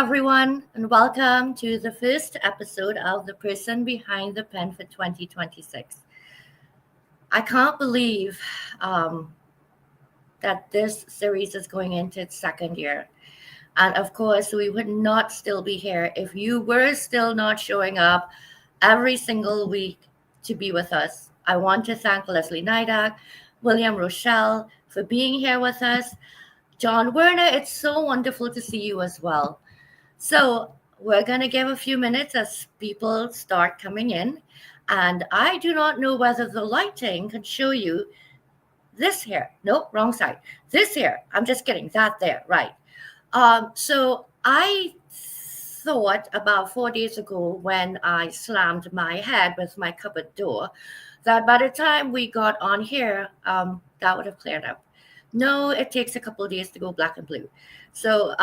everyone, and welcome to the first episode of The Person Behind the Pen for 2026. I can't believe that this series is going into its second year. And of course, we would not still be here if you were still not showing up every single week to be with us. I want to thank Leslie Nydick, William Rochelle for being here with us. John Werner, it's so wonderful to see you as well. So we're going to give a few minutes as people start coming in. And I do not know whether the lighting can show you this here. Nope, wrong side. This here. I'm just kidding. That there. Right. So I thought about 4 days ago when I slammed my head with my cupboard door that by the time we got on here, that would have cleared up. No, it takes a couple of days to go black and blue. So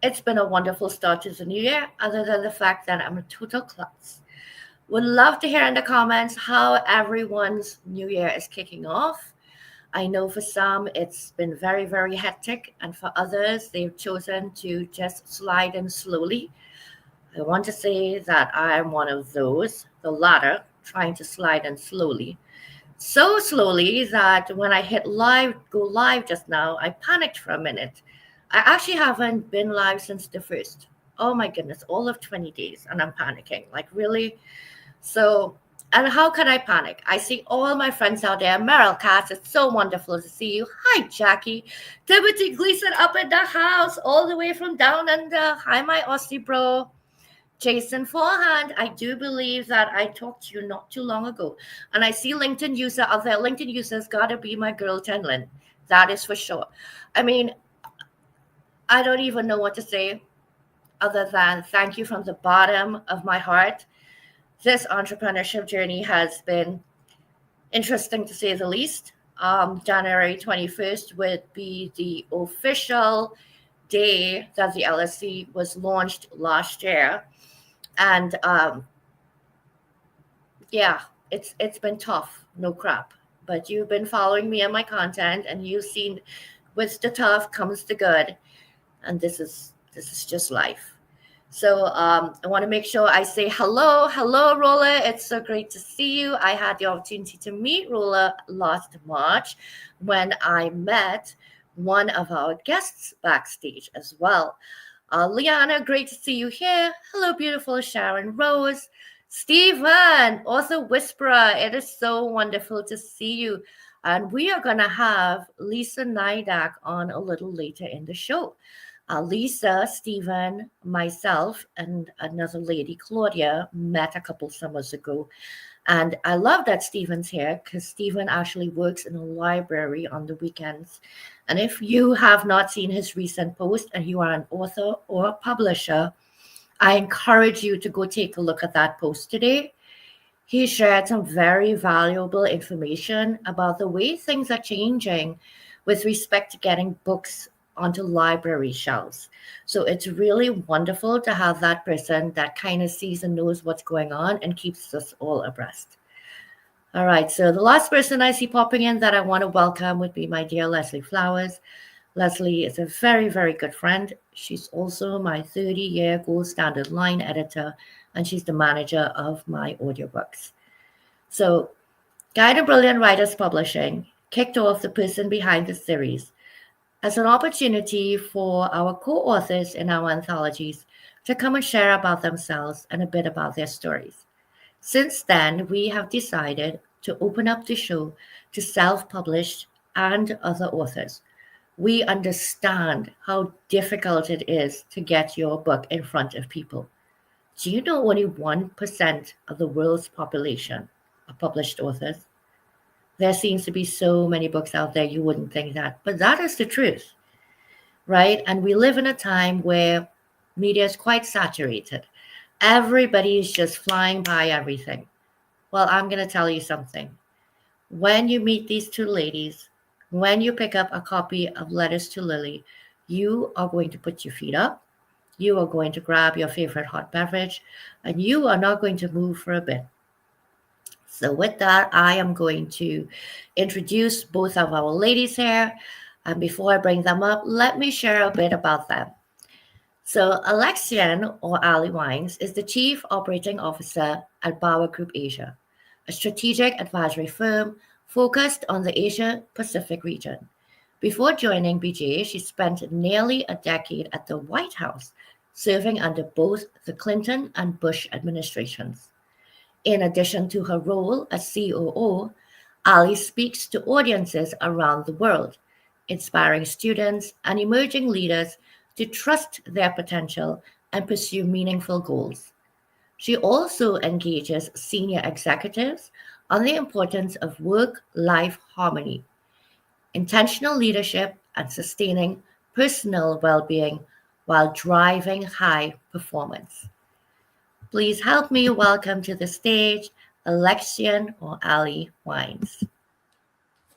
it's been a wonderful start to the new year, other than the fact that I'm a total klutz. Would love to hear in the comments how everyone's new year is kicking off. I know for some it's been very, very hectic, and for others they've chosen to just slide in slowly. I want to say that I'm one of those, the latter, trying to slide in slowly. So slowly that when I hit go live just now, I panicked for a minute. I actually haven't been live since the first. Oh my goodness, all of 20 days, and I'm panicking. Like, really? So, and how could I panic? I see all my friends out there. Meryl Katz, it's so wonderful to see you. Hi, Jackie. Timothy Gleason up in the house, all the way from down under. Hi, my Aussie bro. Jason Forehand, I do believe that I talked to you not too long ago. And I see LinkedIn user out there. LinkedIn user's got to be my girl, Tenlin. That is for sure. I mean, I don't even know what to say other than thank you from the bottom of my heart. This entrepreneurship journey has been interesting to say the least. January 21st would be the official day that the LSC was launched last year. And yeah, it's been tough, no crap. But you've been following me and my content, and you've seen with the tough comes the good. And this is just life. So I want to make sure I say hello, Rolla. It's so great to see you. I had the opportunity to meet Rolla last March when I met one of our guests backstage as well. Liana, great to see you here. Hello, beautiful Sharon Rose. Stephen, author whisperer. It is so wonderful to see you. And we are going to have Lisa Nydick on a little later in the show. Lisa, Stephen, myself, and another lady, Claudia, met a couple summers ago. And I love that Stephen's here because Stephen actually works in a library on the weekends. And if you have not seen his recent post and you are an author or a publisher, I encourage you to go take a look at that post today. He shared some very valuable information about the way things are changing with respect to getting books onto library shelves. So it's really wonderful to have that person that kind of sees and knows what's going on and keeps us all abreast. All right, so the last person I see popping in that I want to welcome would be my dear Leslie Flowers. Leslie is a very, very good friend. She's also my 30-year gold standard line editor, and she's the manager of my audiobooks. So Guide to Brilliant Writers Publishing kicked off the person behind the series as an opportunity for our co-authors in our anthologies to come and share about themselves and a bit about their stories. Since then, we have decided to open up the show to self-published and other authors. We understand how difficult it is to get your book in front of people. Do you know only 1% of the world's population are published authors? There seems to be so many books out there, you wouldn't think that. But that is the truth, right? And we live in a time where media is quite saturated. Everybody is just flying by everything. Well, I'm going to tell you something. When you meet these two ladies, when you pick up a copy of Letters to Lily, you are going to put your feet up. You are going to grab your favorite hot beverage, and you are not going to move for a bit. So with that, I am going to introduce both of our ladies here. And before I bring them up, let me share a bit about them. So Alexian, or Ali Wines, is the Chief Operating Officer at Bauer Group Asia, a strategic advisory firm focused on the Asia-Pacific region. Before joining BJ, she spent nearly a decade at the White House, serving under both the Clinton and Bush administrations. In addition to her role as COO, Ali speaks to audiences around the world, inspiring students and emerging leaders to trust their potential and pursue meaningful goals. She also engages senior executives on the importance of work life harmony, intentional leadership, and sustaining personal well being while driving high performance. Please help me welcome to the stage Alexian or Ali Wines.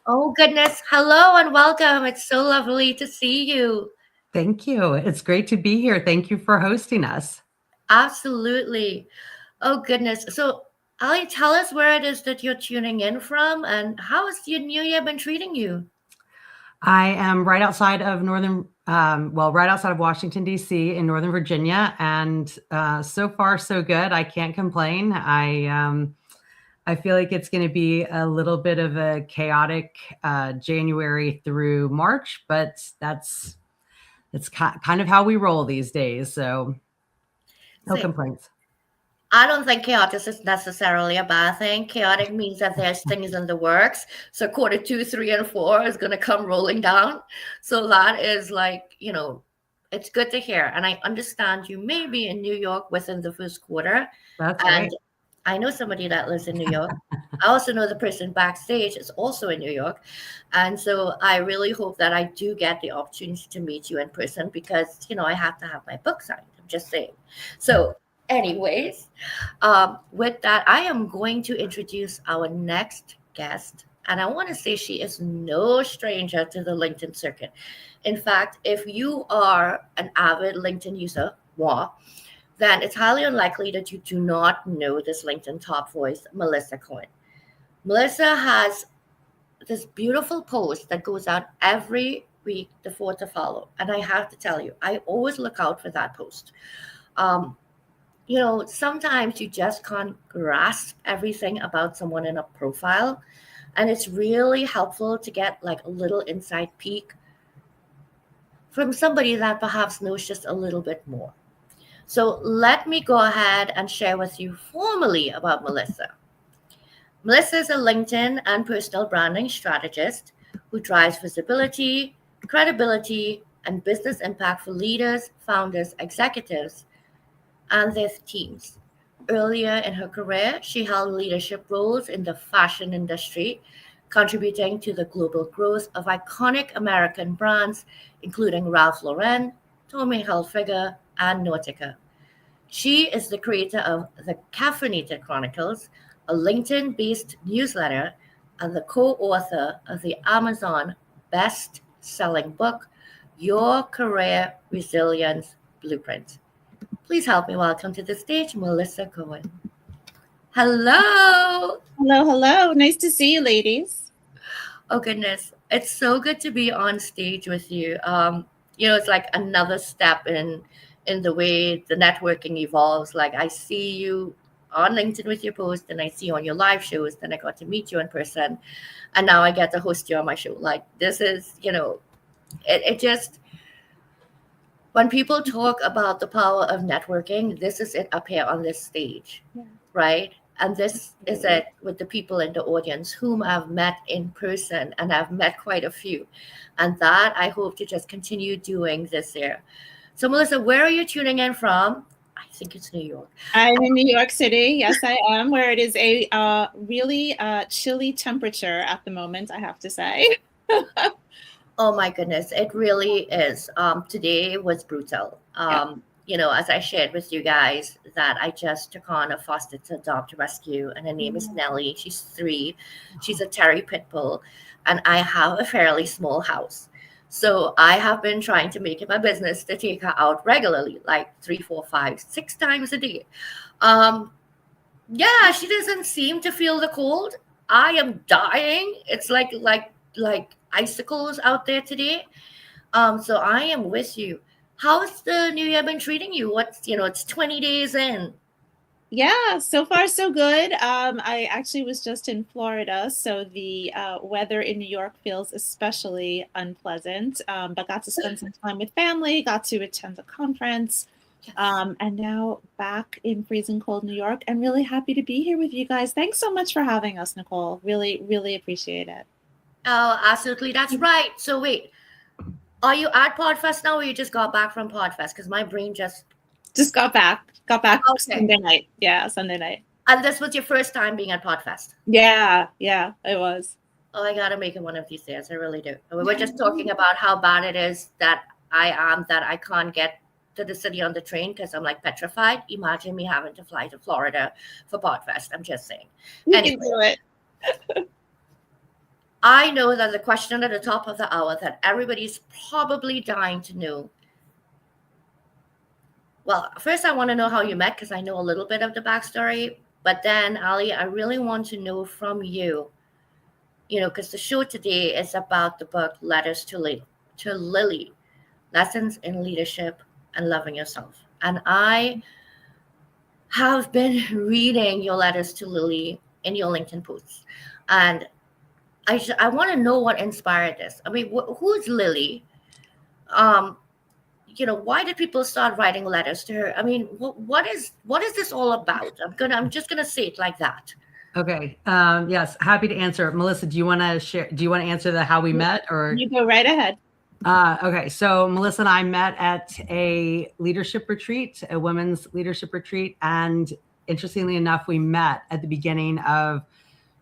Oh, goodness. Hello and welcome. It's so lovely to see you. Thank you. It's great to be here. Thank you for hosting us. Absolutely. Oh, goodness. So, Ali, tell us where it is that you're tuning in from and how has your new year been treating you? I am right outside of right outside of Washington, D.C. in Northern Virginia. And so far, so good. I can't complain. I feel like it's going to be a little bit of a chaotic January through March, but that's kind of how we roll these days. So no complaints. I don't think chaotic is necessarily a bad thing. Chaotic means that there's things in the works. So quarter 2, 3, and 4 is going to come rolling down. So that is like, it's good to hear. And I understand you may be in New York within the first quarter. That's right. I know somebody that lives in New York. I also know the person backstage is also in New York. And so I really hope that I do get the opportunity to meet you in person because, I have to have my book signed. I'm just saying. So anyways, with that, I am going to introduce our next guest. And I want to say she is no stranger to the LinkedIn circuit. In fact, if you are an avid LinkedIn user, then it's highly unlikely that you do not know this LinkedIn top voice, Melissa Cohen. Melissa has this beautiful post that goes out every week, the 4 to follow. And I have to tell you, I always look out for that post. Sometimes you just can't grasp everything about someone in a profile. And it's really helpful to get like a little inside peek from somebody that perhaps knows just a little bit more. So let me go ahead and share with you formally about Melissa. Melissa is a LinkedIn and personal branding strategist who drives visibility, credibility, and business impact for leaders, founders, executives, and their teams. Earlier in her career, she held leadership roles in the fashion industry, contributing to the global growth of iconic American brands, including Ralph Lauren, Tommy Hilfiger, and Nautica. She is the creator of the Caffeinated Chronicles, a LinkedIn-based newsletter, and the co-author of the Amazon best-selling book, Your Career Resilience Blueprint. Please help me welcome to the stage, Melissa Cohen. Hello. Hello. Nice to see you, ladies. Oh, goodness. It's so good to be on stage with you. It's like another step in the way the networking evolves. Like I see you on LinkedIn with your post and I see you on your live shows. Then I got to meet you in person. And now I get to host you on my show. Like this is, it just, when people talk about the power of networking, this is it up here on this stage, right? And this is it with the people in the audience whom I've met in person, and I've met quite a few. And that I hope to just continue doing this year. So Melissa, where are you tuning in from? I think it's New York. I'm in New York City. Yes, I am, where it is a really chilly temperature at the moment, I have to say. Oh my goodness, it really is. Today was brutal. As I shared with you guys that I just took on a foster to adopt rescue, and her name is Nellie. She's 3. She's a Terry Pit Bull, and I have a fairly small house. So I have been trying to make it my business to take her out regularly, like 3, 4, 5, 6 times a day. She doesn't seem to feel the cold. I am dying. It's like icicles out there today. So I am with you. How's the new year been treating you? It's 20 days in. Yeah, so far so good. I actually was just in Florida, so the weather in New York feels especially unpleasant. But got to spend some time with family, got to attend a conference, and now back in freezing cold New York, and really happy to be here with you guys. Thanks so much for having us, Nicole. Really, really appreciate it. Oh, absolutely. That's right. So wait, are you at Podfest now, or you just got back from Podfest? Because my brain just got back. Okay. Sunday night. Yeah, Sunday night. And this was your first time being at Podfest? Yeah, it was. Oh, I gotta make it one of these days. I really do. We were just talking about how bad it is that I can't get to the city on the train because I'm like petrified. Imagine me having to fly to Florida for Podfest. I'm just saying. You can do it. I know that the question at the top of the hour that everybody's probably dying to know. Well, first I want to know how you met because I know a little bit of the backstory. But then, Ali, I really want to know from you, because the show today is about the book Letters to Lily, Lessons in Leadership and Loving Yourself. And I have been reading your letters to Lily in your LinkedIn posts. And I want to know what inspired this. I mean, who's Lily? Why did people start writing letters to her? I mean, what is this all about? I'm just gonna say it like that. Okay. Yes, happy to answer. Melissa, do you want to share? Do you want to answer the how we met, or you go right ahead? Okay. So Melissa and I met at a leadership retreat, a women's leadership retreat, and interestingly enough, we met at the beginning of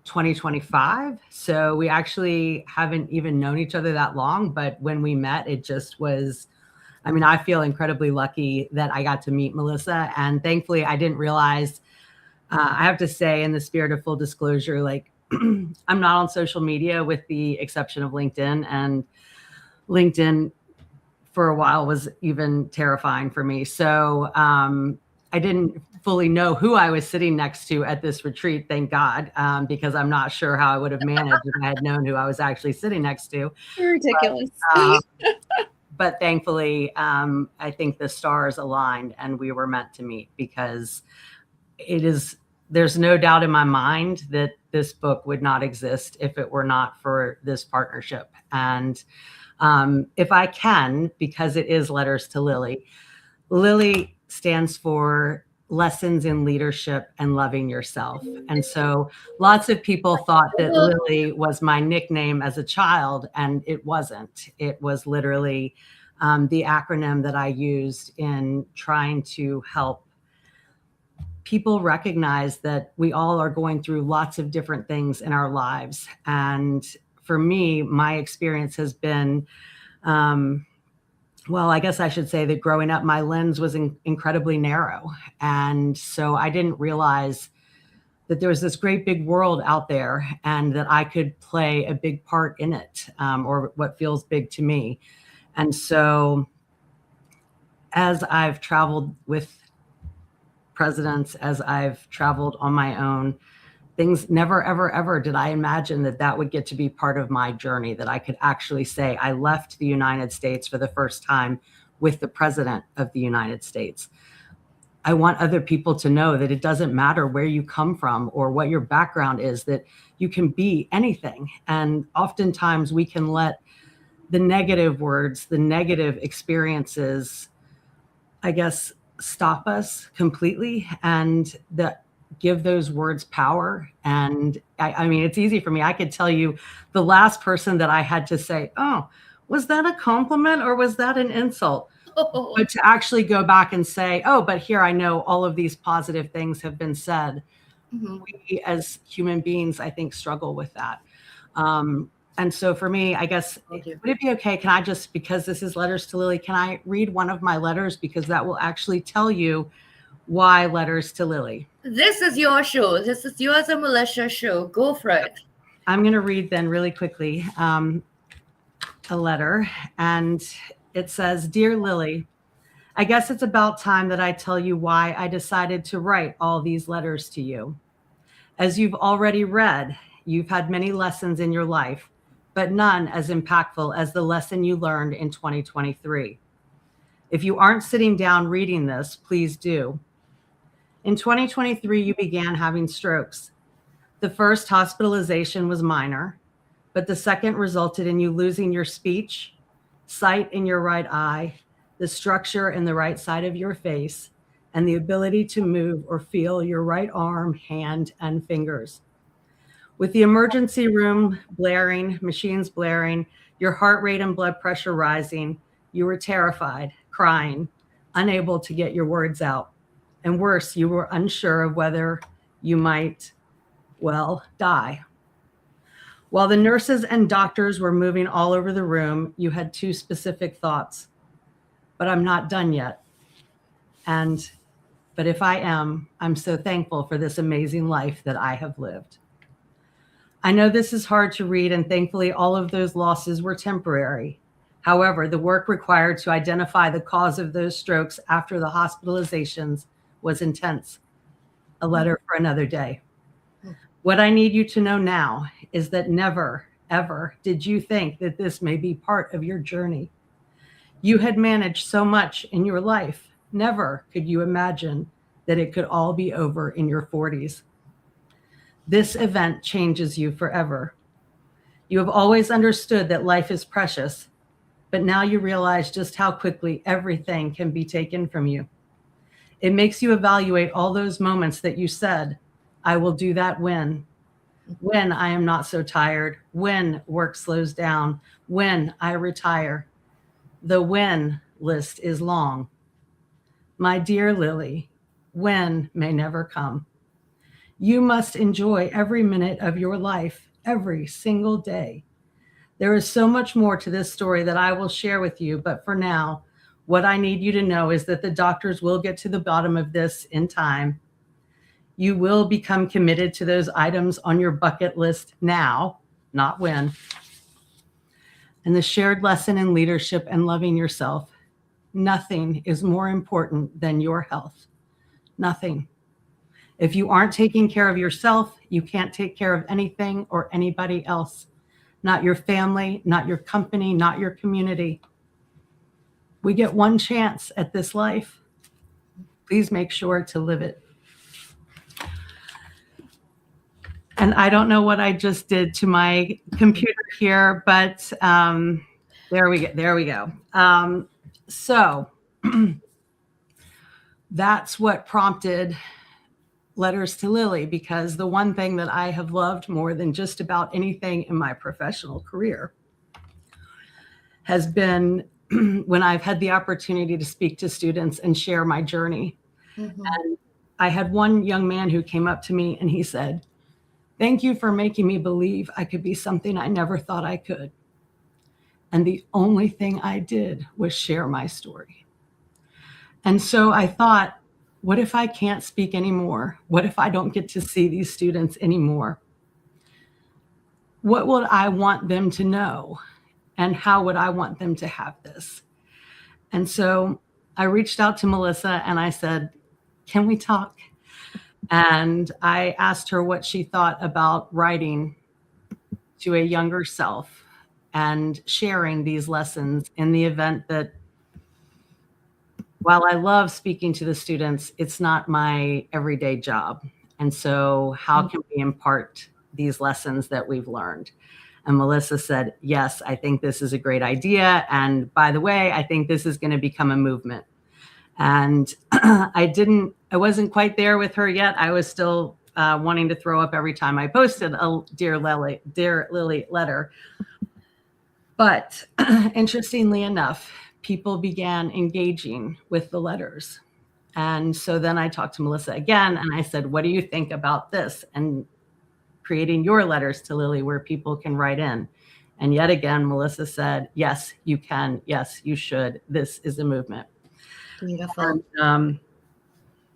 2025. So we actually haven't even known each other that long, but when we met, it just was. I mean, I feel incredibly lucky that I got to meet Melissa, and thankfully I didn't realize, I have to say, in the spirit of full disclosure, like I'm not on social media with the exception of LinkedIn, and LinkedIn for a while was even terrifying for me. So I didn't fully know who I was sitting next to at this retreat, thank God, because I'm not sure how I would have managed if I had known who I was actually sitting next to. Ridiculous. But thankfully, I think the stars aligned and we were meant to meet, because there's no doubt in my mind that this book would not exist if it were not for this partnership. And if I can, because it is Letters to Lily, Lily stands for Lessons in Leadership and Loving Yourself. And so lots of people thought that Lily was my nickname as a child, and it wasn't. It was literally the acronym that I used in trying to help people recognize that we all are going through lots of different things in our lives. And for me, my experience has been, well, I guess I should say that growing up, my lens was incredibly narrow. And so I didn't realize that there was this great big world out there and that I could play a big part in it, or what feels big to me. And so as I've traveled with presidents, as I've traveled on my own, things never, ever, ever did I imagine that would get to be part of my journey, that I could actually say I left the United States for the first time with the president of the United States. I want other people to know that it doesn't matter where you come from or what your background is, that you can be anything. And oftentimes we can let the negative words, the negative experiences, I guess, stop us completely, and give those words power. And I mean, it's easy for me. I could tell you the last person that I had to say, oh, was that a compliment or was that an insult? But to actually go back and say, oh, but here I know all of these positive things have been said. Mm-hmm. We as human beings, I think, struggle with that. And so for me, I guess, would it be okay? Can I just, because this is Letters to Lily, can I read one of my letters? Because that will actually tell you why Letters to Lily. This is your show. This is yours and Melissa's show. Go for it. I'm going to read then really quickly a letter. And it says, Dear Lily, I guess it's about time that I tell you why I decided to write all these letters to you. As you've already read, you've had many lessons in your life, but none as impactful as the lesson you learned in 2023. If you aren't sitting down reading this, please do. In 2023, you began having strokes. The first hospitalization was minor, but the second resulted in you losing your speech, sight in your right eye, the structure in the right side of your face, and the ability to move or feel your right arm, hand, and fingers. With the emergency room blaring, machines blaring, your heart rate and blood pressure rising, you were terrified, crying, unable to get your words out. And worse, you were unsure of whether you might, well, die. While the nurses and doctors were moving all over the room, you had two specific thoughts. But I'm not done yet. But if I am, I'm so thankful for this amazing life that I have lived. I know this is hard to read, and thankfully all of those losses were temporary. However, the work required to identify the cause of those strokes after the hospitalizations was intense. A letter for another day. What I need you to know now is that never, ever did you think that this may be part of your journey. You had managed so much in your life. Never could you imagine that it could all be over in your 40s. This event changes you forever. You have always understood that life is precious, but now you realize just how quickly everything can be taken from you. It makes you evaluate all those moments that you said, I will do that when I am not so tired, when work slows down, when I retire. The when list is long. My dear Lily, when may never come. You must enjoy every minute of your life, every single day. There is so much more to this story that I will share with you, but for now, what I need you to know is that the doctors will get to the bottom of this in time. You will become committed to those items on your bucket list now, not when. And the shared lesson in leadership and loving yourself. Nothing is more important than your health. Nothing. If you aren't taking care of yourself, you can't take care of anything or anybody else. Not your family, not your company, not your community. We get one chance at this life. Please make sure to live it. And I don't know what I just did to my computer here, but there we go. So that's what prompted Letters to Lily, because the one thing that I have loved more than just about anything in my professional career has been when I've had the opportunity to speak to students and share my journey. Mm-hmm. And I had one young man who came up to me and he said, "Thank you for making me believe I could be something I never thought I could." And the only thing I did was share my story. And so I thought, what if I can't speak anymore? What if I don't get to see these students anymore? What would I want them to know? And how would I want them to have this? And so I reached out to Melissa and I said, can we talk? And I asked her what she thought about writing to a younger self and sharing these lessons in the event that, while I love speaking to the students, it's not my everyday job. And so how can we impart these lessons that we've learned? And Melissa said, yes, I think this is a great idea. And by the way, I think this is going to become a movement. And I wasn't quite there with her yet. I was still wanting to throw up every time I posted a Dear Lily letter. But interestingly enough, people began engaging with the letters. And so then I talked to Melissa again and I said, what do you think about this? And creating your Letters to Lily where people can write in. And yet again, Melissa said, yes, you can. Yes, you should. This is a movement. Beautiful. And,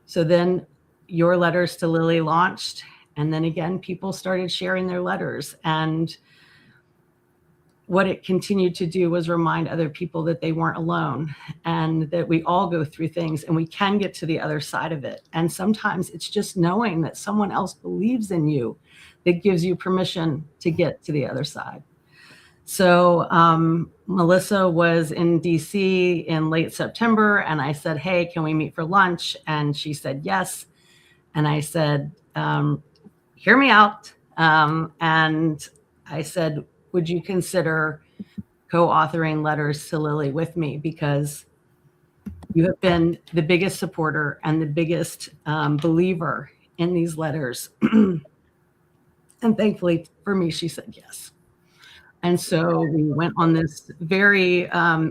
so then your Letters to Lily launched. And then again, people started sharing their letters. And what it continued to do was remind other people that they weren't alone and that we all go through things and we can get to the other side of it. And sometimes it's just knowing that someone else believes in you that gives you permission to get to the other side. So Melissa was in DC in late September, and I said, hey, can we meet for lunch? And she said yes. And I said, hear me out. And I said, would you consider co-authoring letters to Lily with me? Because you have been the biggest supporter and the biggest believer in these letters. And thankfully for me, she said yes. And so we went on this very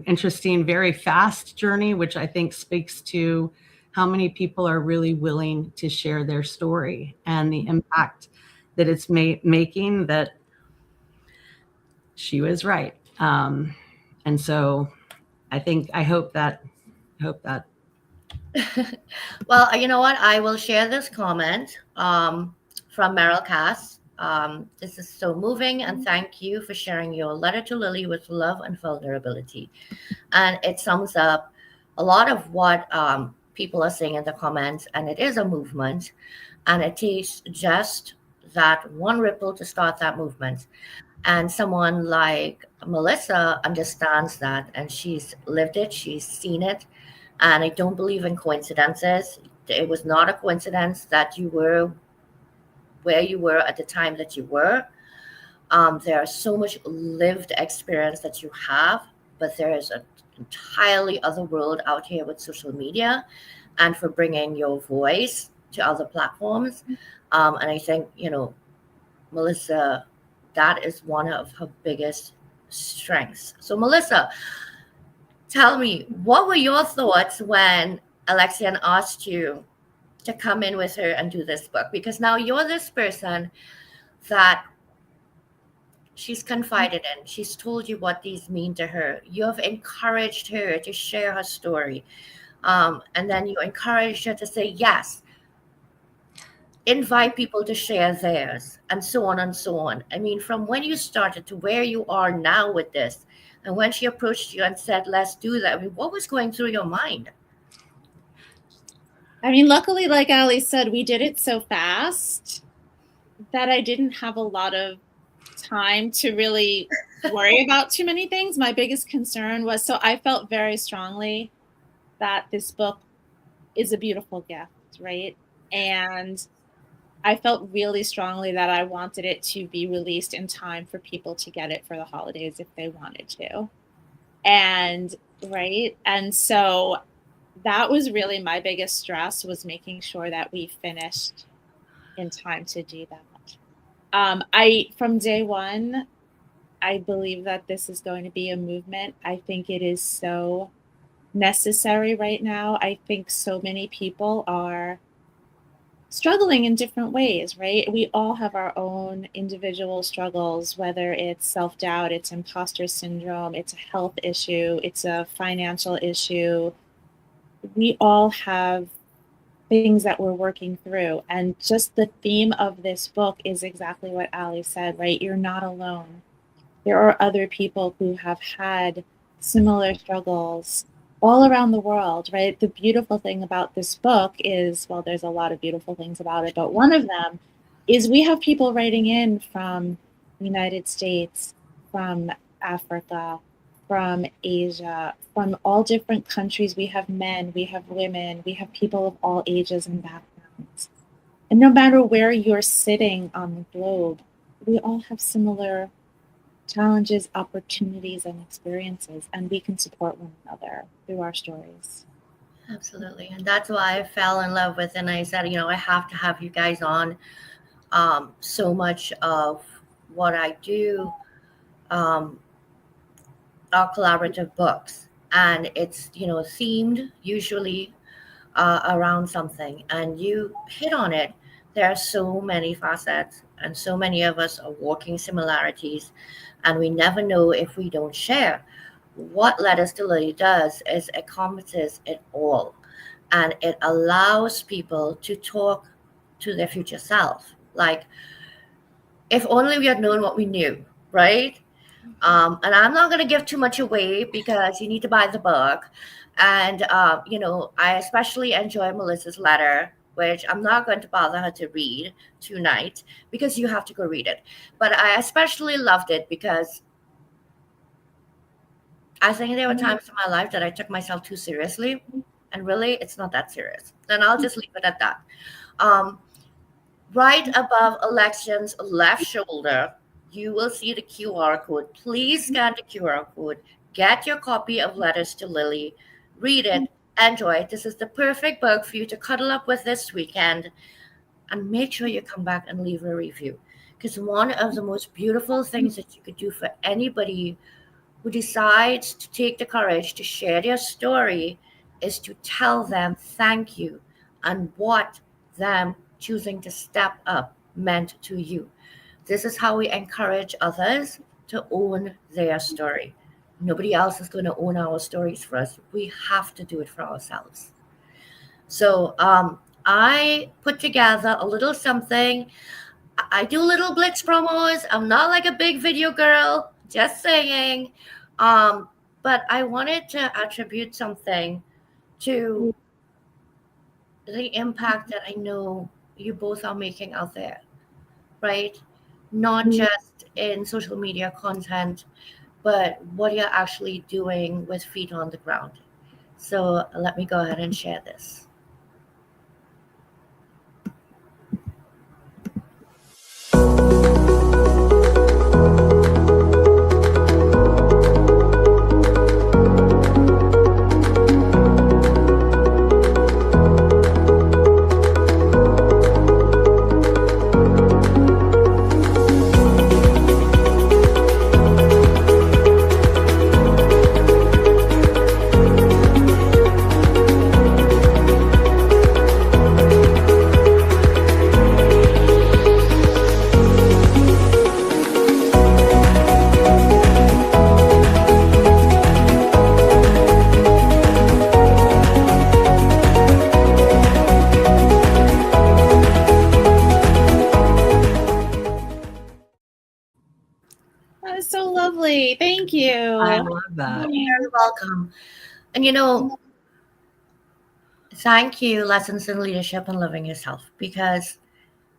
interesting, very fast journey, which I think speaks to how many people are really willing to share their story and the impact that it's making, that she was right. And so I hope that. Well, you know what? I will share this comment from Meryl Cass. This is so moving, and thank you for sharing your letter to Lily with love and vulnerability. And it sums up a lot of what people are saying in the comments, and it is a movement, and it takes just that one ripple to start that movement. And someone like Melissa understands that, and she's lived it, she's seen it. And I don't believe in coincidences. It was not a coincidence that you were where you were at the time that you were. There's so much lived experience that you have, but there is an entirely other world out here with social media and for bringing your voice to other platforms. And I think, Melissa, that is one of her biggest strengths. So, Melissa, tell me, what were your thoughts when Alexian asked you to come in with her and do this book? Because now you're this person that she's confided in. She's told you what these mean to her. You have encouraged her to share her story. And then you encouraged her to say yes. Invite people to share theirs, and so on and so on. I mean, from when you started to where you are now with this, and when she approached you and said, let's do that, I mean, what was going through your mind? I mean, luckily, like Ali said, we did it so fast that I didn't have a lot of time to really worry about too many things. My biggest concern was, so I felt very strongly that this book is a beautiful gift, right? And I felt really strongly that I wanted it to be released in time for people to get it for the holidays if they wanted to. And so that was really my biggest stress, was making sure that we finished in time to do that. From day one, I believe that this is going to be a movement. I think it is so necessary right now. I think so many people are struggling in different ways, right? We all have our own individual struggles, whether it's self-doubt, it's imposter syndrome, it's a health issue, it's a financial issue. We all have things that we're working through. And just the theme of this book is exactly what Ali said, right? You're not alone. There are other people who have had similar struggles all around the world, right? The beautiful thing about this book is, well, there's a lot of beautiful things about it, but one of them is we have people writing in from the United States, from Africa, from Asia, from all different countries. We have men, we have women, we have people of all ages and backgrounds. And no matter where you're sitting on the globe, we all have similar challenges, opportunities, and experiences, and we can support one another through our stories. Absolutely. And that's why I fell in love with it. And I said, I have to have you guys on. So much of what I do are collaborative books, and it's, themed usually around something, and you hit on it. There are so many facets, and so many of us are walking similarities, and we never know if we don't share. What Letters to Lily does is it encompasses it all, and it allows people to talk to their future self. Like, if only we had known what we knew, right? And I'm not going to give too much away because you need to buy the book. And, I especially enjoy Melissa's letter, which I'm not going to bother her to read tonight because you have to go read it. But I especially loved it because I think there were times in my life that I took myself too seriously, and really, it's not that serious. Then I'll just leave it at that. Um, right above Alexian's left shoulder, you will see the QR code. Please scan the QR code. Get your copy of Letters to Lily. Read it. Enjoy it. This is the perfect book for you to cuddle up with this weekend. And make sure you come back and leave a review. Because one of the most beautiful things that you could do for anybody who decides to take the courage to share their story is to tell them thank you and what them choosing to step up meant to you. This is how we encourage others to own their story. Nobody else is going to own our stories for us. We have to do it for ourselves. So I put together a little something. I do little Blitz promos. I'm not like a big video girl, just saying. But I wanted to attribute something to the impact that I know you both are making out there, right? Not just in social media content, but what you're actually doing with feet on the ground. So let me go ahead and share this. Thank you. I love that. You're welcome. And thank you, Lessons in Leadership and Living Yourself, because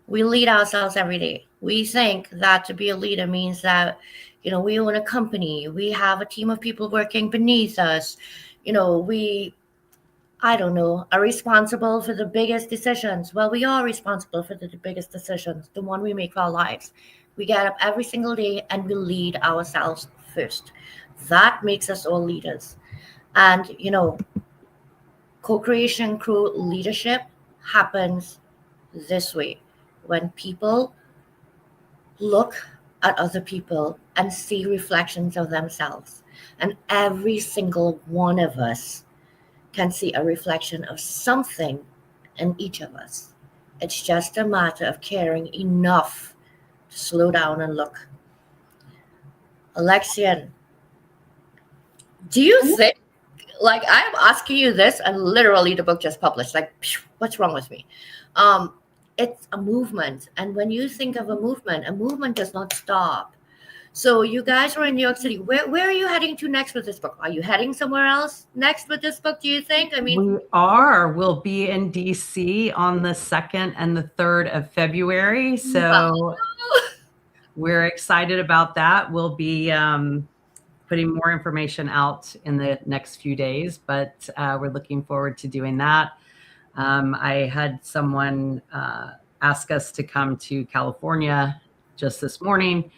we lead ourselves every day. We think that to be a leader means that, we own a company, we have a team of people working beneath us, we, are responsible for the biggest decisions. Well, we are responsible for the biggest decisions, the one we make for our lives. We get up every single day and we lead ourselves first. That makes us all leaders. And, co-creation crew leadership happens this way. When people look at other people and see reflections of themselves. And every single one of us can see a reflection of something in each of us. It's just a matter of caring enough to slow down and look. Alexian, do you think, like, I'm asking you this and literally the book just published, like, what's wrong with me? It's a movement. And when you think of a movement does not stop. So you guys were in New York City. Where are you heading to next with this book? Are you heading somewhere else next with this book, do you think? I mean, we are. We'll be in DC on the 2nd and the 3rd of February. So we're excited about that. We'll be putting more information out in the next few days, but we're looking forward to doing that. I had someone ask us to come to California just this morning.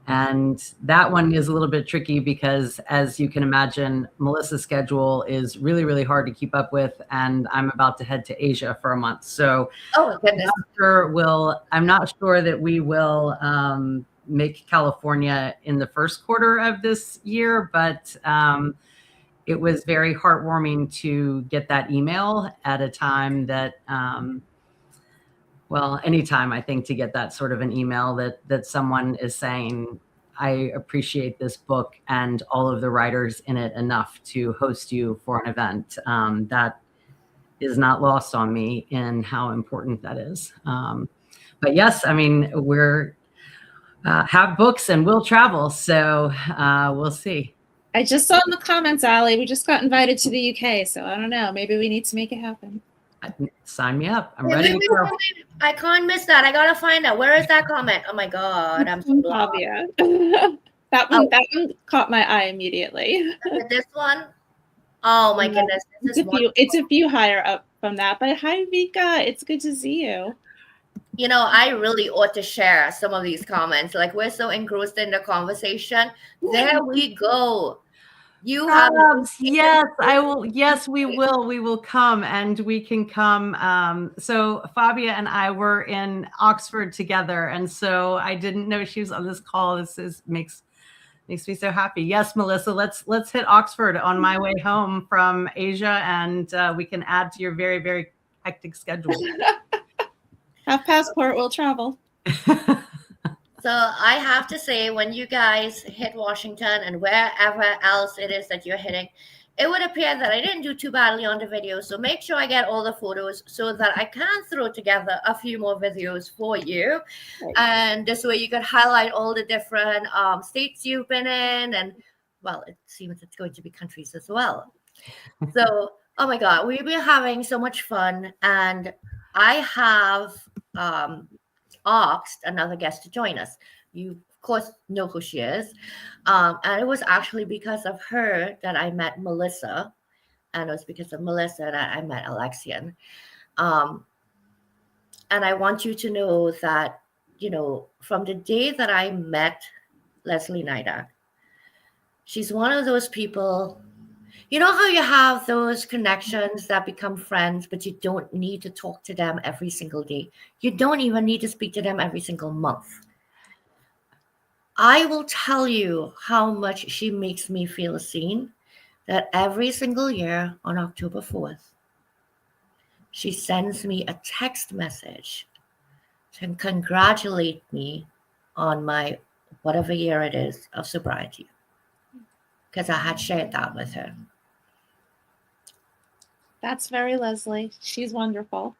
And that one is a little bit tricky because, as you can imagine, Melissa's schedule is really, really hard to keep up with. And I'm about to head to Asia for a month. So oh, goodness. I'm not sure that we will make California in the first quarter of this year, but it was very heartwarming to get that email at a time that, anytime I think to get that sort of an email that someone is saying, I appreciate this book and all of the writers in it enough to host you for an event. That is not lost on me in how important that is. But yes, I mean, we're have books and we'll travel. So we'll see. I just saw in the comments, Allie, we just got invited to the UK. So I don't know, maybe we need to make it happen. Sign me up. I'm ready. I can't miss that. I gotta find out. Where is that comment? Oh my God, I'm so Fabia. That one caught my eye immediately. This one, oh my goodness, this is wonderful. It's a few higher up from that. But hi, Vika. It's good to see you. You know, I really ought to share some of these comments. Like, we're so engrossed in the conversation. There we go. You have yes, I will. Yes, we will. We will come, and we can come. So Fabia and I were in Oxford together, and so I didn't know she was on this call. This makes me so happy. Yes, Melissa, let's hit Oxford on my way home from Asia, and we can add to your very, very hectic schedule. Have passport, we'll travel. So I have to say, when you guys hit Washington and wherever else it is that you're hitting, it would appear that I didn't do too badly on the video. So make sure I get all the photos so that I can throw together a few more videos for you. Right. And this way you can highlight all the different states you've been in. And, well, it seems it's going to be countries as well. So, oh my God, we've been having so much fun. And I have asked another guest to join us. You, of course, know who she is. And it was actually because of her that I met Melissa. And it was because of Melissa that I met Alexian. And I want you to know that, you know, from the day that I met Leslie Nydick, she's one of those people. You know how you have those connections that become friends, but you don't need to talk to them every single day. You don't even need to speak to them every single month. I will tell you how much she makes me feel seen, that every single year on October 4th, she sends me a text message to congratulate me on my whatever year it is of sobriety, because I had shared that with her. That's very Leslie. She's wonderful.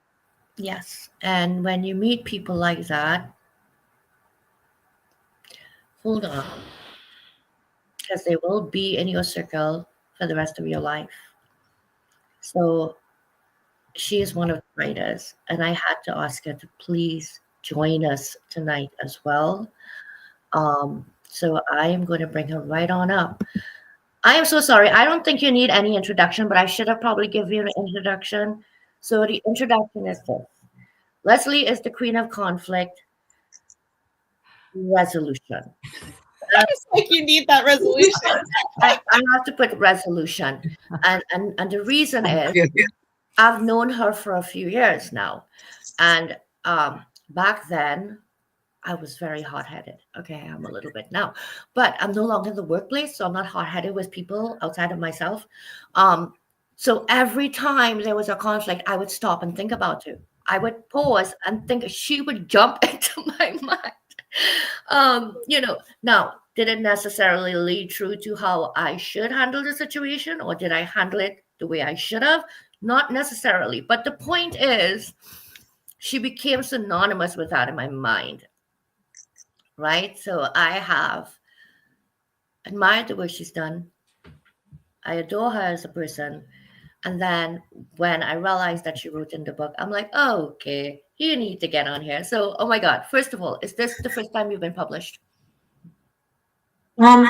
Yes. And when you meet people like that, hold on, because they will be in your circle for the rest of your life. So she is one of the writers, and I had to ask her to please join us tonight as well. So I am going to bring her right on up. I am so sorry. I don't think you need any introduction, but I should have probably given you an introduction. So the introduction is this. Leslie is the queen of conflict, resolution. It's like you need that resolution. I have to put resolution. And the reason is I've known her for a few years now. And back then, I was very hot-headed. Okay, I'm a little bit now. But I'm no longer in the workplace, so I'm not hot-headed with people outside of myself. So every time there was a conflict, I would stop and think about it. I would pause and think. She would jump into my mind. You know, now, did it necessarily lead true to how I should handle the situation, or did I handle it the way I should have? Not necessarily. But the point is, she became synonymous with that in my mind. Right? So I have admired the work she's done. I adore her as a person. And then when I realized that she wrote in the book, I'm like, oh, okay, you need to get on here. So, oh my God, first of all, is this the first time you've been published? In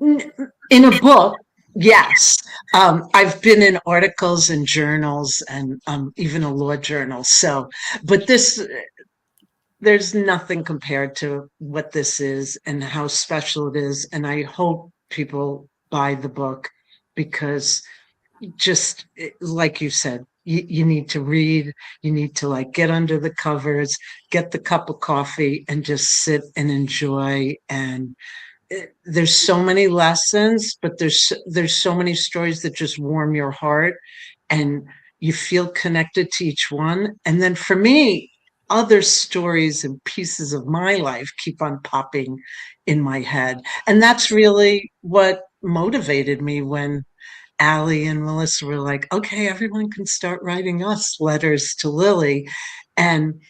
a book, yes. I've been in articles and journals and even a law journal. So, but there's nothing compared to what this is and how special it is. And I hope people buy the book, because just like you said, you need to read, you need to like get under the covers, get the cup of coffee and just sit and enjoy. And there's so many lessons, but there's so many stories that just warm your heart and you feel connected to each one. And then for me, other stories and pieces of my life keep on popping in my head. And that's really what motivated me when Allie and Melissa were like, okay, everyone can start writing us letters to Lily. And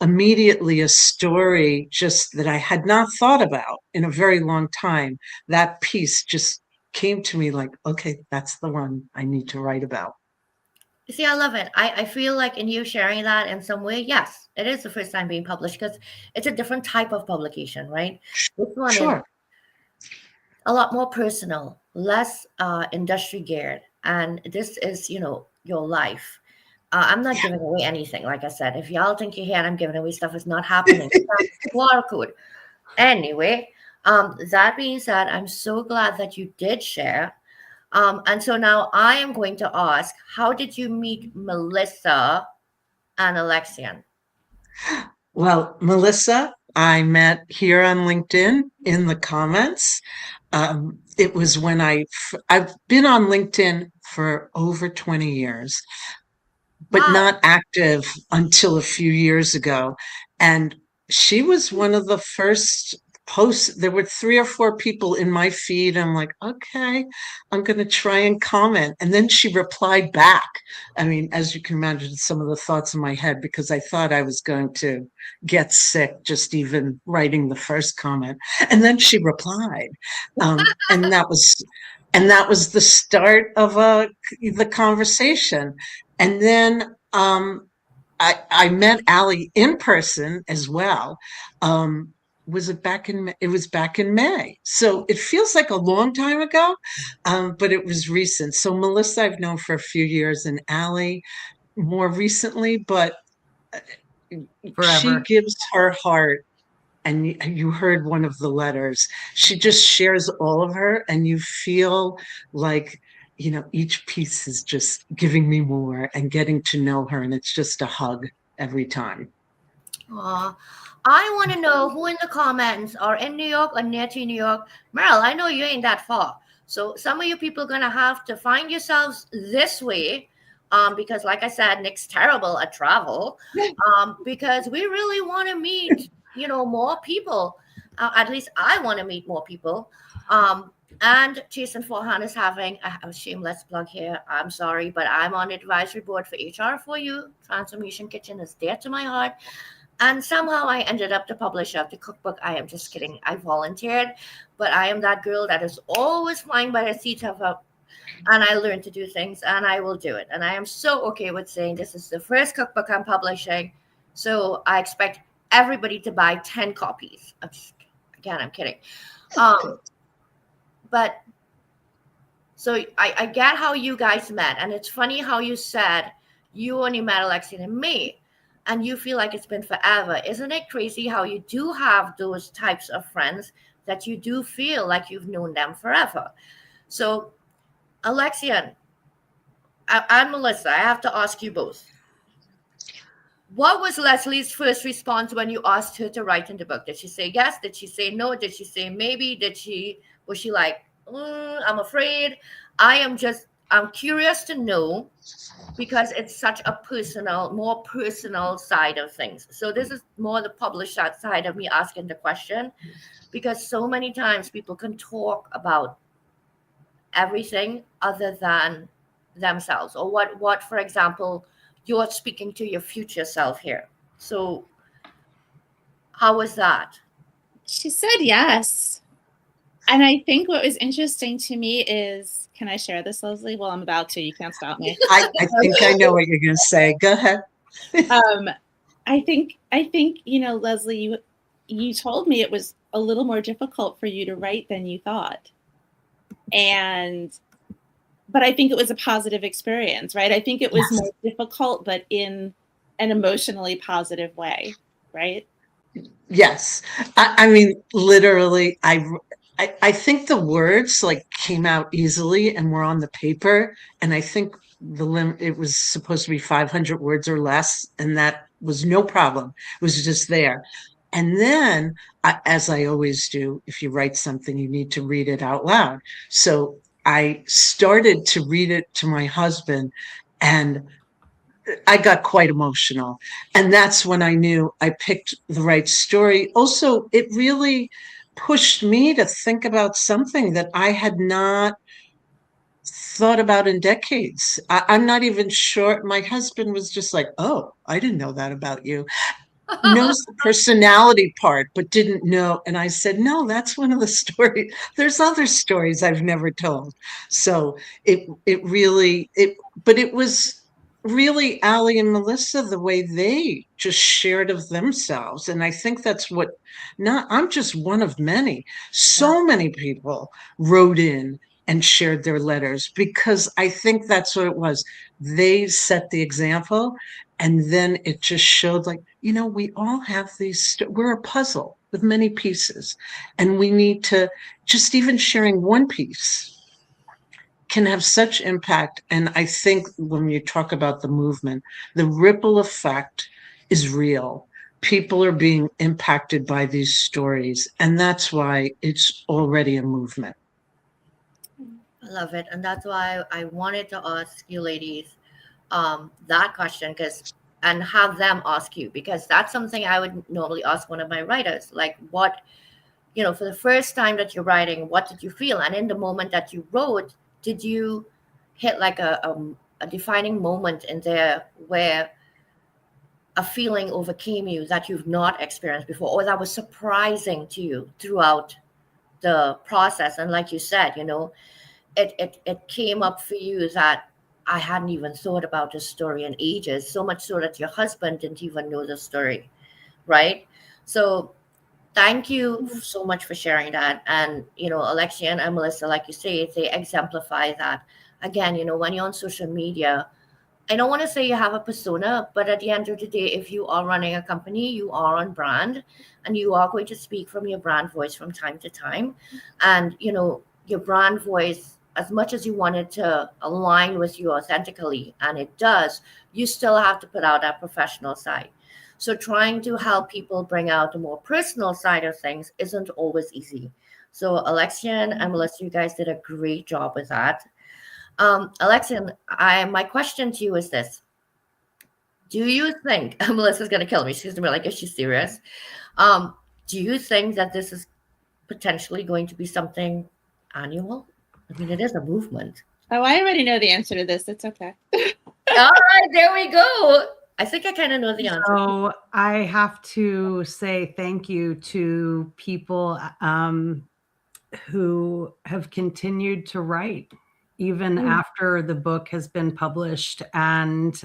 immediately a story just that I had not thought about in a very long time, that piece just came to me like, okay, that's the one I need to write about. See, I love it. I feel like in you sharing that in some way, yes, it is the first time being published because it's a different type of publication, right? This one Sure. a lot more personal, less industry geared. And this is, your life. I'm not giving away anything. Like I said, if y'all think you're here and I'm giving away stuff, it's not happening. QR code. Anyway, that being said, I'm so glad that you did share. And so now I am going to ask, how did you meet Melissa and Alexian? Well, Melissa, I met here on LinkedIn in the comments. It was when I've been on LinkedIn for over 20 years, but Wow. not active until a few years ago. And she was one of the first posts. There were 3 or 4 people in my feed. I'm like, okay, I'm going to try and comment. And then she replied back. I mean, as you can imagine, some of the thoughts in my head, because I thought I was going to get sick just even writing the first comment. And then she replied. And that was the start of the conversation. And then I met Allie in person as well. It was back in May. So it feels like a long time ago, but it was recent. So Melissa, I've known for a few years, and Allie more recently, but Forever. she gives her heart. And you heard one of the letters. She just shares all of her, and you feel like, each piece is just giving me more and getting to know her. And it's just a hug every time. Aw. I want to know who in the comments are in New York or near to New York. Meryl, I know you ain't that far. So some of you people are going to have to find yourselves this way. Because like I said, Nick's terrible at travel. Because we really want to meet, more people. At least I want to meet more people. And Jason Forhan is having a shameless plug here. I'm sorry, but I'm on the advisory board for HR4U. Transformation Kitchen is dear to my heart. And somehow I ended up the publisher of the cookbook. I am just kidding. I volunteered, but I am that girl that is always flying by the seat of her. And I learned to do things, and I will do it. And I am so okay with saying this is the first cookbook I'm publishing. So I expect everybody to buy 10 copies. I'm kidding. But so I get how you guys met. And it's funny how you said you only met Alexian in May, and you feel like it's been forever. Isn't it crazy how you do have those types of friends that you do feel like you've known them forever? So Alexian and Melissa, I have to ask you both. What was Leslie's first response when you asked her to write in the book? Did she say yes? Did she say no? Did she say maybe? Was she like, I'm afraid? I'm curious to know, because it's such a more personal side of things. So this is more the publisher side of me asking the question, because so many times people can talk about everything other than themselves, or what, for example, you're speaking to your future self here. So how was that? She said yes. And I think what was interesting to me is, can I share this, Leslie? Well, I'm about to. You can't stop me. I think I know what you're going to say. Go ahead. I think, Leslie, you told me it was a little more difficult for you to write than you thought. But I think it was a positive experience, right? I think it was more difficult, but in an emotionally positive way, right? Yes. I mean, literally, I think the words came out easily and were on the paper. And I think it was supposed to be 500 words or less. And that was no problem. It was just there. And then, as I always do, if you write something, you need to read it out loud. So I started to read it to my husband, and I got quite emotional. And that's when I knew I picked the right story. Also, it really pushed me to think about something that I had not thought about in decades. I'm not even sure. My husband was just like, oh, I didn't know that about you. Knows the personality part, but didn't know. And I said, no, that's one of the stories. There's other stories I've never told. So but it was really Ali and Melissa, the way they just shared of themselves. And I think that's what, not, I'm just one of many. So many people wrote in and shared their letters because I think that's what it was. They set the example, and then it just showed like, we all have these, we're a puzzle with many pieces, and we need to just, even sharing one piece can have such impact. And I think when you talk about the movement, the ripple effect is real. People are being impacted by these stories, and that's why it's already a movement. I love it. And that's why I wanted to ask you ladies that question, and have them ask you, because that's something I would normally ask one of my writers, like, what, for the first time that you're writing, what did you feel? And in the moment that you wrote, did you hit like a defining moment in there where a feeling overcame you that you've not experienced before, or that was surprising to you throughout the process? And like you said, it came up for you that I hadn't even thought about this story in ages, so much so that your husband didn't even know the story, right? So thank you so much for sharing that. And, Alexian and Melissa, like you say, they exemplify that. Again, when you're on social media, I don't want to say you have a persona, but at the end of the day, if you are running a company, you are on brand, and you are going to speak from your brand voice from time to time. And, your brand voice, as much as you want it to align with you authentically, and it does, you still have to put out that professional side. So trying to help people bring out the more personal side of things isn't always easy. So Alexian and Melissa, you guys did a great job with that. Alexian, my question to you is this. Do you think, Melissa's going to kill me. She's going to be like, is she serious? Do you think that this is potentially going to be something annual? I mean, it is a movement. Oh, I already know the answer to this. It's okay. All right, there we go. I think I kind of know the answer. So I have to say thank you to people who have continued to write even after the book has been published. And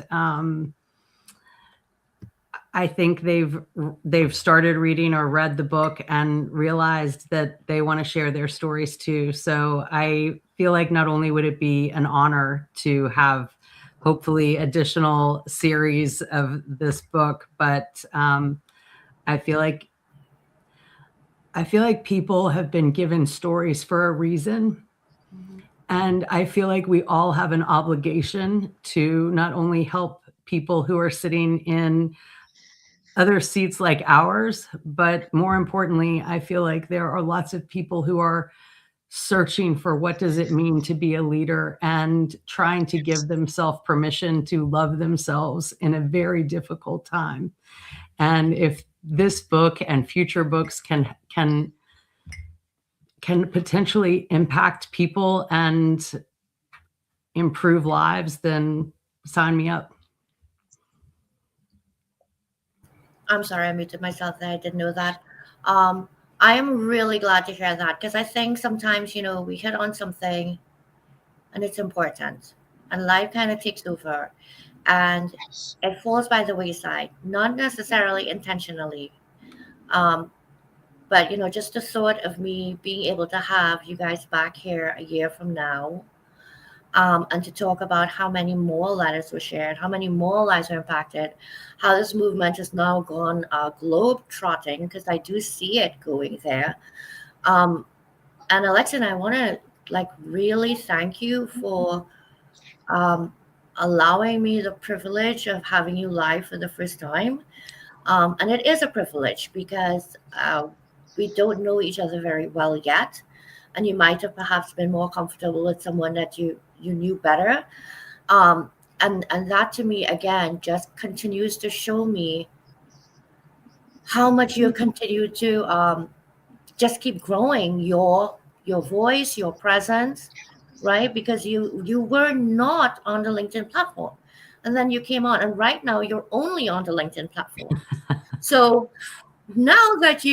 I think they've started reading or read the book and realized that they want to share their stories too. So I feel like not only would it be an honor to have hopefully additional series of this book, but I feel like people have been given stories for a reason. And I feel like we all have an obligation to not only help people who are sitting in other seats like ours, but more importantly, I feel like there are lots of people who are searching for what does it mean to be a leader and trying to give themselves permission to love themselves in a very difficult time. And if this book and future books can potentially impact people and improve lives, then sign me up. I'm sorry, I muted myself there. I didn't know that. I am really glad to hear that, because I think sometimes, we hit on something and it's important, and life kind of takes over and it falls by the wayside, not necessarily intentionally. But, just the thought of me being able to have you guys back here a year from now, and to talk about how many more letters were shared, how many more lives are impacted, how this movement has now gone globe trotting, because I do see it going there. And Alexian, I want to really thank you for allowing me the privilege of having you live for the first time. And it is a privilege because we don't know each other very well yet. And you might have perhaps been more comfortable with someone that you knew better. And that to me, again, just continues to show me how much you continue to just keep growing your voice, your presence, right? Because you were not on the LinkedIn platform. And then you came on, and right now you're only on the LinkedIn platform. So now that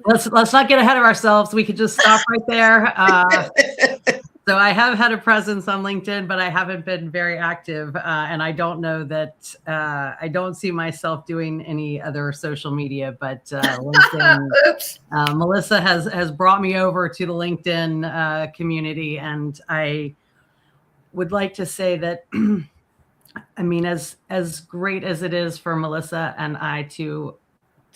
let's not get ahead of ourselves. We could just stop right there. So I have had a presence on LinkedIn, but I haven't been very active. And I don't know that I don't see myself doing any other social media, but LinkedIn, Oops. Melissa has brought me over to the LinkedIn community. And I would like to say that, I mean, as great as it is for Melissa and I to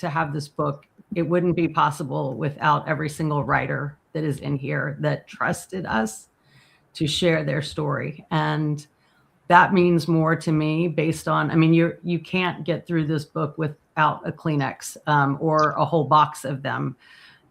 have this book, it wouldn't be possible without every single writer that is in here that trusted us to share their story. And that means more to me based on, I mean, you can't get through this book without a Kleenex or a whole box of them.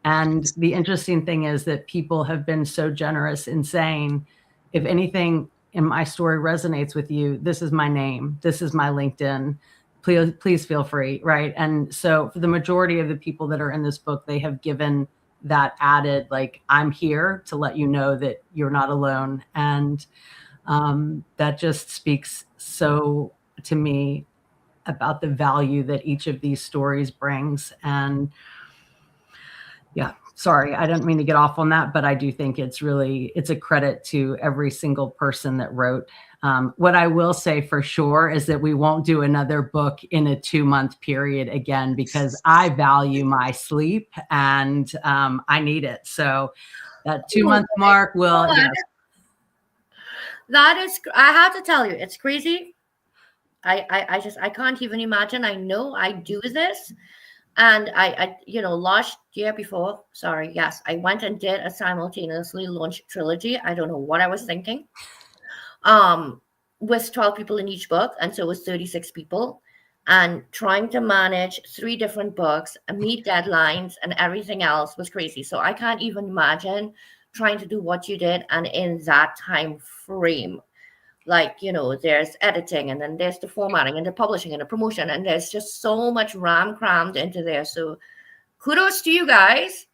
And the interesting thing is that people have been so generous in saying, if anything in my story resonates with you, this is my name, this is my LinkedIn, please feel free, right? And so for the majority of the people that are in this book, they have given that added, like, I'm here to let you know that you're not alone. And that just speaks so to me about the value that each of these stories brings. And yeah, sorry, I didn't mean to get off on that, but I do think it's a credit to every single person that wrote. What I will say for sure is that we won't do another book in a 2-month period again, because I value my sleep and I need it. So that 2-month mark will, yes. That is, I have to tell you, it's crazy. I can't even imagine. I know I do this. And I last year before, yes, I went and did a simultaneously launched trilogy. I don't know what I was thinking. With 12 people in each book. And so it was 36 people. And trying to manage 3 different books, meet deadlines, and everything else was crazy. So I can't even imagine trying to do what you did and in that time frame. Like, there's editing, and then there's the formatting and the publishing and the promotion, and there's just so much crammed into there. So kudos to you guys.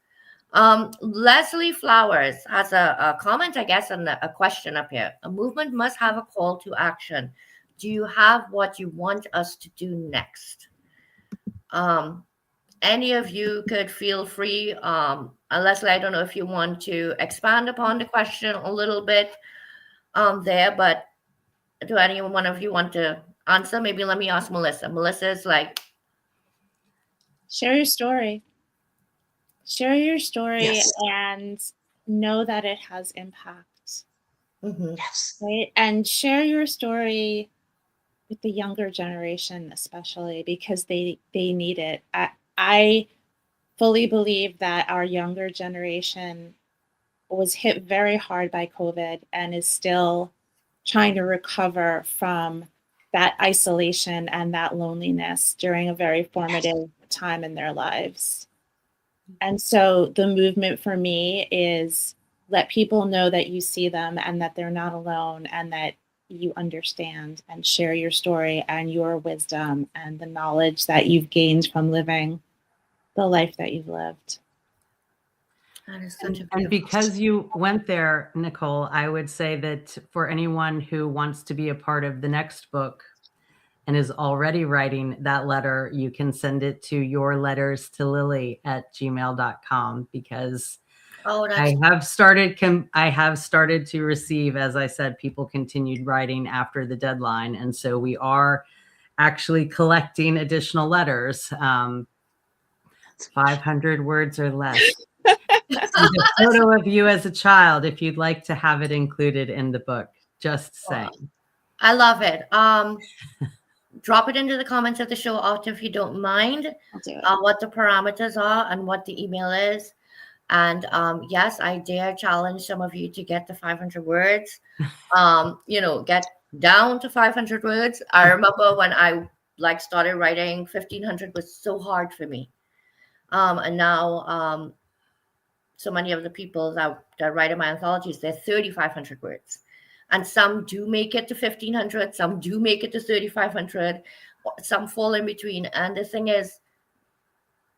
Leslie Flowers has a comment, I guess, and a question up here. A movement must have a call to action. Do you have what you want us to do next? Any of you could feel free. Leslie, I don't know if you want to expand upon the question a little bit there, but do any one of you want to answer? Maybe let me ask Melissa. Melissa is like, share your story. Share your story, Yes. and know that it has impact. Yes. Right? And share your story with the younger generation, especially because they need it. I fully believe that our younger generation was hit very hard by COVID and is still trying to recover from that isolation and that loneliness during a very formative time in their lives. And so the movement for me is let people know that you see them and that they're not alone and that you understand, and share your story and your wisdom and the knowledge that you've gained from living the life that you've lived. that is such a And because you went there, Nicole, I would say that for anyone who wants to be a part of the next book and is already writing that letter, you can send it to yourletterstolily@gmail.com, because I have started to receive, as I said, people continued writing after the deadline. And so we are actually collecting additional letters, 500 words or less. With a photo of you as a child, if you'd like to have it included in the book. Just saying. I love it. Drop it into the comments of the show after, if you don't mind, I'll do it. what the parameters are and what the email is. And yes, I dare challenge some of you to get to 500 words. Get down to 500 words. I remember when I started writing, 1500 was so hard for me. And now so many of the people that write in my anthologies, they're 3,500 words. And some do make it to 1,500, some do make it to 3,500, some fall in between. And the thing is,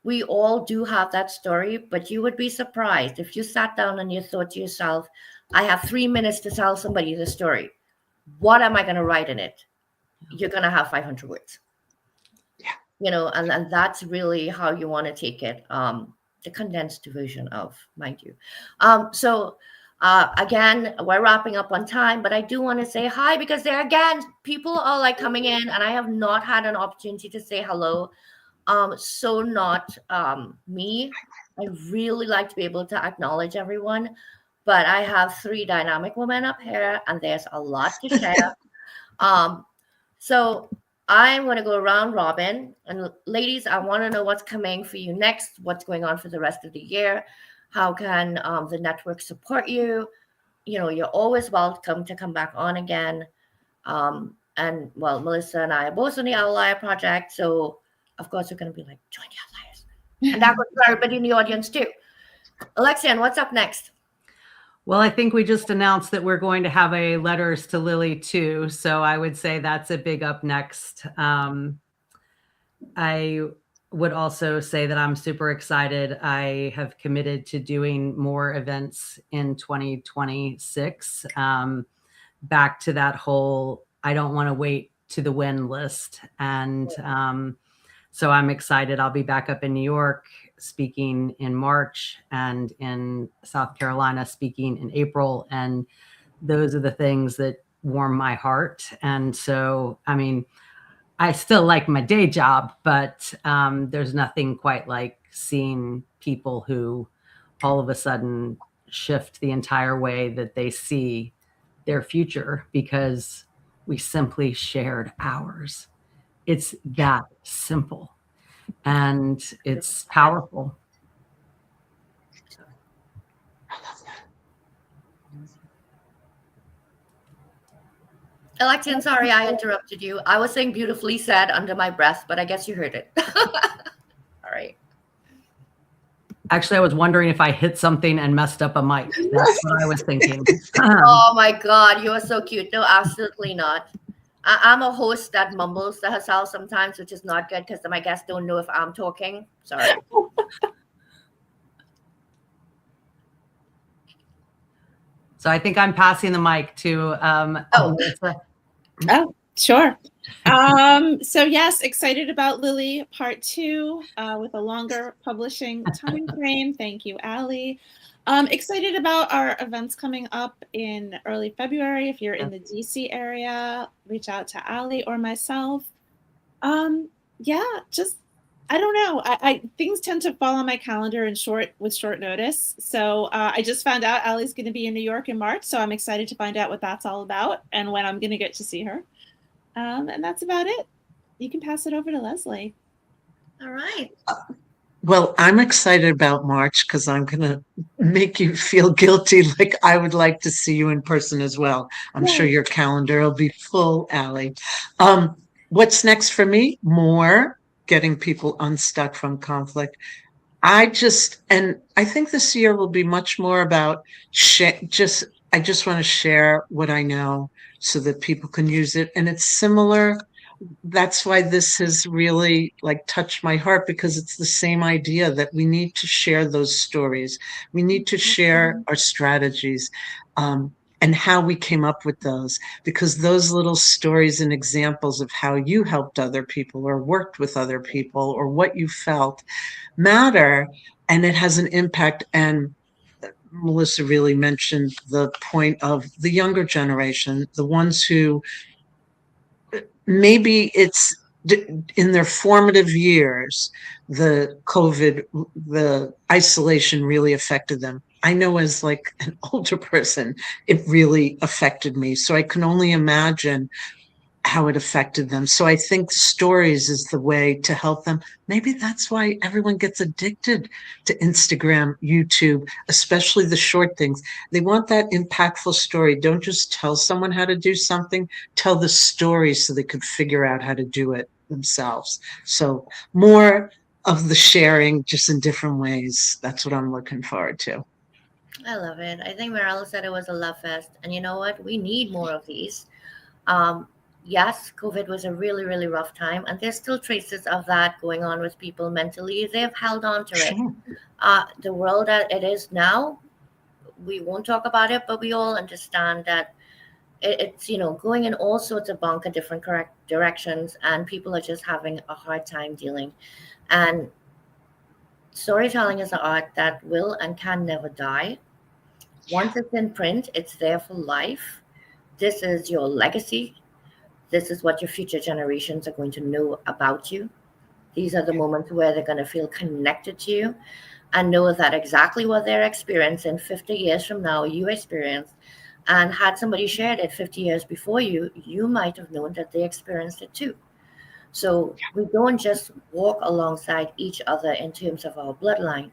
we all do have that story, but you would be surprised if you sat down and you thought to yourself, I have 3 minutes to tell somebody the story. What am I going to write in it? You're going to have 500 words. Yeah. And that's really how you want to take it. The condensed version of, mind you. So Again, we're wrapping up on time, but I do want to say hi because there again, people are like coming in, and I have not had an opportunity to say hello. So not me. I really like to be able to acknowledge everyone, but I have 3 dynamic women up here, and there's a lot to share. So I'm going to go around robin, and ladies, I want to know what's coming for you next, what's going on for the rest of the year. How can the network support you? You're always welcome to come back on again. And well, Melissa and I are both on the Outlier Project, so of course we're going to be like, join the Outliers. And that goes for everybody in the audience too. Alexian, what's up next? Well, I think we just announced that we're going to have a Letters to Lily too. So I would say that's a big up next. I would also say that I'm super excited. I have committed to doing more events in 2026. Back to that whole, I don't want to wait to the win list. And so I'm excited. I'll be back up in New York speaking in March, and in South Carolina speaking in April. And those are the things that warm my heart. And so, I mean, I still like my day job, but there's nothing quite like seeing people who all of a sudden shift the entire way that they see their future because we simply shared ours. It's that simple, and it's powerful. Alexian, sorry I interrupted you. I was saying beautifully said under my breath, but I guess you heard it. All right. Actually, I was wondering if I hit something and messed up a mic. That's what I was thinking. Oh my God, you are so cute. No, absolutely not. I'm a host that mumbles to herself sometimes, which is not good because my guests don't know if I'm talking. Sorry. So I think I'm passing the mic to Melissa. Oh, sure. So yes, excited about Lily Part 2 with a longer publishing time frame. Thank you, Allie. Excited about our events coming up in early February. If you're in the DC area, reach out to Allie or myself. Yeah, just I don't know. I things tend to fall on my calendar with short notice. So I just found out Allie's going to be in New York in March, so I'm excited to find out what that's all about and when I'm going to get to see her. And that's about it. You can pass it over to Leslie. All right. Well, I'm excited about March because I'm going to make you feel guilty. Like I would like to see you in person as well. I'm sure your calendar will be full, Allie. What's next for me? More getting people unstuck from conflict. I think this year will be much more about I just want to share what I know so that people can use it. And it's similar. That's why this has really like touched my heart, because it's the same idea that we need to share those stories. We need to share our strategies. And how we came up with those, because those little stories and examples of how you helped other people or worked with other people or what you felt matter, and it has an impact. And Melissa really mentioned the point of the younger generation, the ones who maybe it's in their formative years, the COVID, the isolation really affected them. I know as like an older person, it really affected me. So I can only imagine how it affected them. So I think stories is the way to help them. Maybe that's why everyone gets addicted to Instagram, YouTube, especially the short things. They want that impactful story. Don't just tell someone how to do something, tell the story so they could figure out how to do it themselves. So more of the sharing, just in different ways. That's what I'm looking forward to. I love it. I think Marilla said it was a love fest. And you know what? We need more of these. Yes, COVID was a really, really rough time. And there's still traces of that going on with people mentally. They've held on to it. The world that it is now, we won't talk about it, but we all understand that it's, going in all sorts of bunker, different correct directions. And people are just having a hard time dealing. And storytelling is an art that will and can never die. Once it's in print, it's there for life. This is your legacy. This is what your future generations are going to know about you. These are the moments where they're going to feel connected to you and know that exactly what they're experiencing 50 years from now, you experienced. And had somebody shared it 50 years before you, you might have known that they experienced it too. So we don't just walk alongside each other in terms of our bloodline.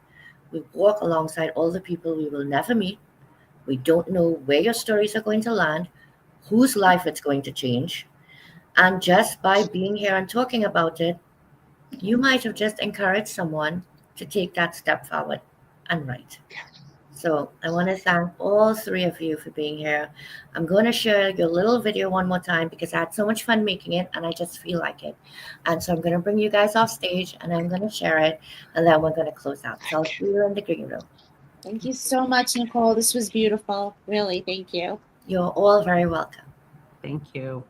We walk alongside all the people we will never meet. We don't know where your stories are going to land, whose life it's going to change. And just by being here and talking about it, you might have just encouraged someone to take that step forward and write. So I want to thank all three of you for being here. I'm going to share your little video one more time because I had so much fun making it and I just feel like it. And so I'm going to bring you guys off stage and I'm going to share it and then we're going to close out. So I'll see you in the green room. Thank you so much, Nicole. This was beautiful. Really, thank you. You're all very welcome. Thank you.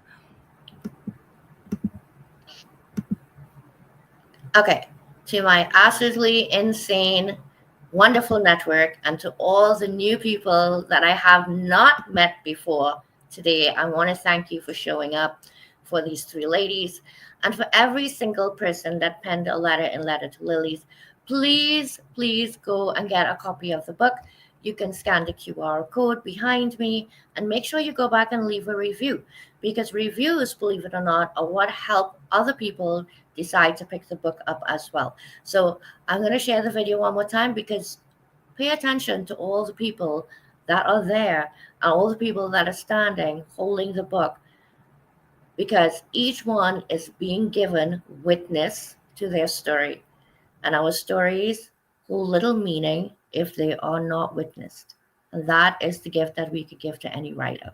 Okay, to my absolutely insane, wonderful network, and to all the new people that I have not met before today, I want to thank you for showing up, for these three ladies, and for every single person that penned a letter in Letter to Lilies. Please, please go and get a copy of the book. You can scan the QR code behind me and make sure you go back and leave a review, because reviews, believe it or not, are what help other people decide to pick the book up as well. So I'm going to share the video one more time because pay attention to all the people that are there and all the people that are standing holding the book, because each one is being given witness to their story. And our stories hold little meaning if they are not witnessed. And that is the gift that we could give to any writer.